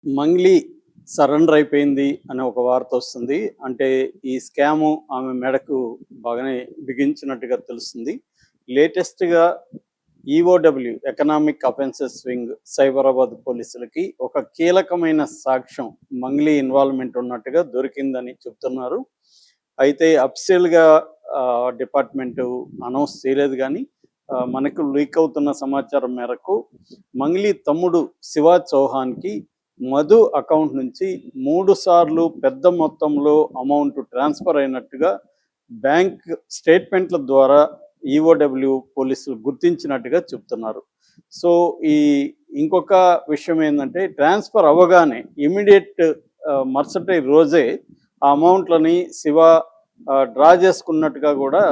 Mangli surrender అయిపోయింది అనే ఒక వార్త వస్తుంది. అంటే ఈ స్కాము ఆమె మెడకు బాగానే బిగించినట్టుగా తెలుస్తుంది. లేటెస్ట్‌గా EOW economic offences wing Cyberabad పోలీసులకి ఒక కీలకమైన సాక్ష్యం మంగ్లీ ఇన్వాల్వ్‌మెంట్ ఉన్నట్టుగా దొరికిందని చెప్తున్నారు. అయితే అఫీషియల్‌గా డిపార్ట్‌మెంటు అనౌన్స్ చేయలేదు గానీ మనకు లీక్ అవుతున్న సమాచారం మేరకు మంగ్లీ తమ్ముడు శివ చౌహాన్‌కి మధు అకౌంట్ నుంచి 3 సార్లు పెద్ద మొత్తంలో అమౌంట్ ట్రాన్స్ఫర్ అయినట్టుగా బ్యాంక్ స్టేట్మెంట్ల ద్వారా ఈఓడబ్ల్యూ పోలీసులు గుర్తించినట్టుగా చెప్తున్నారు. సో ఈ ఇంకొక విషయం ఏంటంటే ట్రాన్స్ఫర్ అవ్వగానే ఇమీడియట్ మరుసటి రోజే ఆ అమౌంట్లని శివ డ్రా చేసుకున్నట్టుగా కూడా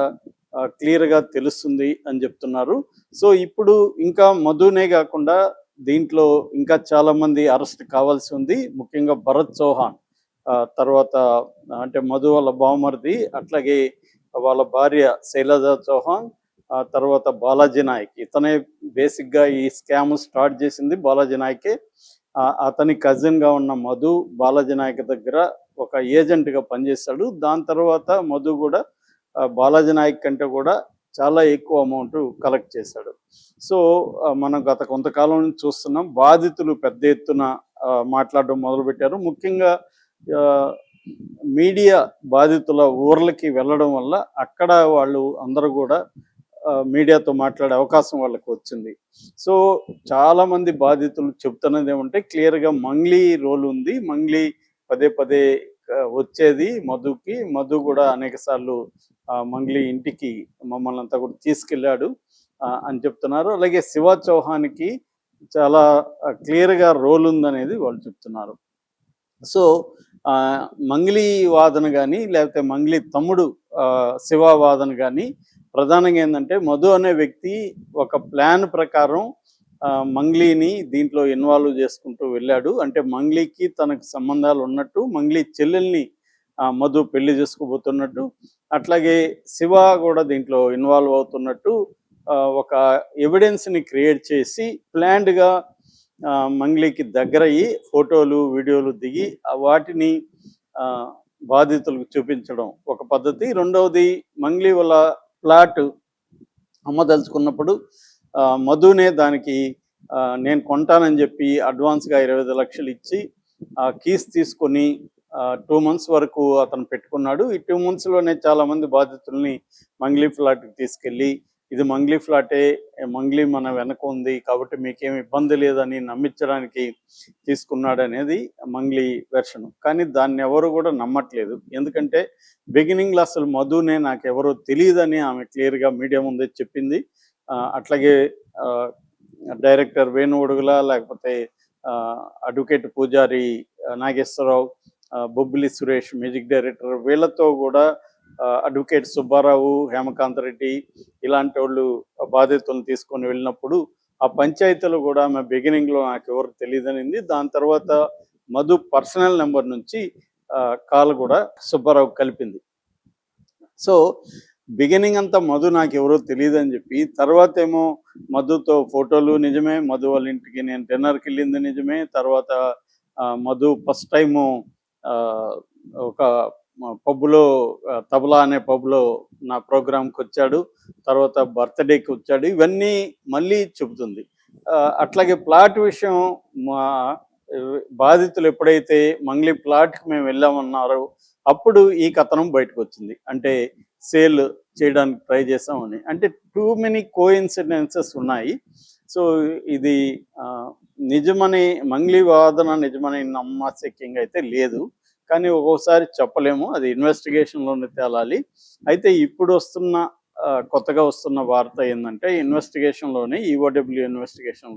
క్లియర్గా తెలుస్తుంది అని చెప్తున్నారు. సో ఇప్పుడు ఇంకా మధునే కాకుండా దీంట్లో ఇంకా చాలామంది అరెస్ట్ కావాల్సి ఉంది. ముఖ్యంగా భరత్ చౌహాన్ తర్వాత అంటే మధు వాళ్ళ బావమరిది, అట్లాగే వాళ్ళ భార్య శైలజా చౌహాన్, తర్వాత బాలాజీ నాయక్. ఇతనే బేసిక్గా ఈ స్కామ్ స్టార్ట్ చేసింది బాలాజీ నాయకే. అతని కజిన్గా ఉన్న మధు బాలాజీ నాయక్ దగ్గర ఒక ఏజెంట్గా పనిచేశాడు. దాని తర్వాత మధు కూడా బాలాజీ నాయక్ కంటే కూడా చాలా ఎక్కువ అమౌంట్ కలెక్ట్ చేశాడు. సో మనం గత కొంతకాలం నుంచి చూస్తున్నాం బాధితులు పెద్ద ఎత్తున మాట్లాడడం మొదలుపెట్టారు. ముఖ్యంగా మీడియా బాధితుల ఊర్లకి వెళ్ళడం వల్ల అక్కడ వాళ్ళు అందరూ కూడా మీడియాతో మాట్లాడే అవకాశం వాళ్ళకి వచ్చింది. సో చాలామంది బాధితులు చెప్తున్నది ఏమంటే క్లియర్గా మంగ్లీ రోల్ ఉంది. మంగ్లీ పదే పదే వచ్చేది మధుకి. మధు కూడా అనేక సార్లు మంగ్లీ ఇంటికి మమ్మల్ని అంతా కూడా తీసుకెళ్ళాడు అని చెప్తున్నారు. అలాగే శివ చౌహాన్కి చాలా క్లియర్గా రోల్ ఉందనేది వాళ్ళు చెప్తున్నారు. సో మంగ్లీ వాదన కానీ లేకపోతే మంగ్లీ తమ్ముడు శివ వాదన కానీ ప్రధానంగా ఏంటంటే మధు అనే వ్యక్తి ఒక ప్లాన్ ప్రకారం మంగ్లీని దీంట్లో ఇన్వాల్వ్ చేసుకుంటూ వెళ్ళాడు. అంటే మంగ్లీకి తనకు సంబంధాలు ఉన్నట్టు, మంగ్లీ చెల్లెల్ని మధు పెళ్లి చేసుకోబోతున్నట్టు, అట్లాగే శివ కూడా దీంట్లో ఇన్వాల్వ్ అవుతున్నట్టు ఒక ఎవిడెన్స్ని క్రియేట్ చేసి ప్లాన్డ్గా మంగ్లీకి దగ్గరయ్యి ఫోటోలు వీడియోలు దిగి వాటిని బాధితులకు చూపించడం ఒక పద్ధతి. రెండవది మంగ్లీ వాళ్ళ ప్లాట్ అమ్మదలుచుకున్నప్పుడు మధునే దానికి నేను కొంటానని చెప్పి అడ్వాన్స్గా 25 లక్షలు ఇచ్చి కీస్ తీసుకొని 2 months వరకు అతను పెట్టుకున్నాడు. ఈ 2 monthsలోనే చాలామంది బాధితుల్ని మంగ్లీ ఫ్లాట్కి తీసుకెళ్ళి ఇది మంగ్లీ ఫ్లాటే, మంగ్లీ మన వెనక ఉంది కాబట్టి మీకేమి ఇబ్బంది లేదని నమ్మించడానికి తీసుకున్నాడు అనేది మంగ్లీ వెర్షన్. కానీ దాన్ని ఎవరు కూడా నమ్మట్లేదు. ఎందుకంటే బిగినింగ్లో అసలు మధునే నాకెవరో తెలియదని ఆమె క్లియర్గా మీడియా ముందే చెప్పింది. అట్లాగే డైరెక్టర్ వేణు ఉడుగుల, లేకపోతే అడ్వకేట్ పూజారి నాగేశ్వరరావు, బొబ్బిలి సురేష్ మ్యూజిక్ డైరెక్టర్, వీళ్ళతో కూడా అడ్వకేట్ సుబ్బారావు, హేమకాంత్ రెడ్డి ఇలాంటి వాళ్ళు బాధితులను తీసుకొని వెళ్ళినప్పుడు ఆ పంచాయతీలు కూడా ఆమె బిగినింగ్లో నాకు ఎవరు తెలియదనింది. దాని తర్వాత మధు పర్సనల్ నెంబర్ నుంచి కాల్ కూడా సుబ్బారావు కలిపింది. సో బిగినింగ్ అంతా మధు నాకు ఎవరో తెలియదని చెప్పి తర్వాత ఏమో మధుతో ఫోటోలు నిజమే, మధు వాళ్ళ ఇంటికి నేను డిన్నర్కి వెళ్ళింది నిజమే, తర్వాత మధు ఫస్ట్ టైము ఒక పబ్లో తబలా అనే పబ్లో నా ప్రోగ్రాంకి వచ్చాడు, తర్వాత బర్త్డేకి వచ్చాడు, ఇవన్నీ మళ్ళీ చెబుతుంది. అట్లాగే ప్లాట్ విషయం మా బాధితులు ఎప్పుడైతే మంగ్లీ ప్లాట్కి మేము వెళ్ళామన్నారో అప్పుడు ఈ కథనం బయటకు వచ్చింది. అంటే సేల్ చేయడానికి ట్రై చేసామని. అంటే టూ మెనీ కోఇన్సిడెన్సెస్ ఉన్నాయి. సో ఇది నిజమని మంగ్లీ వాదన నిజమని నమ్మశక్యంగా అయితే లేదు. కానీ ఒక్కోసారి చెప్పలేము, అది ఇన్వెస్టిగేషన్లోనే తేలాలి. అయితే ఇప్పుడు కొత్తగా వస్తున్న వార్త ఏంటంటే ఇన్వెస్టిగేషన్లోనే ఈఓడబ్ల్యూ ఇన్వెస్టిగేషన్లో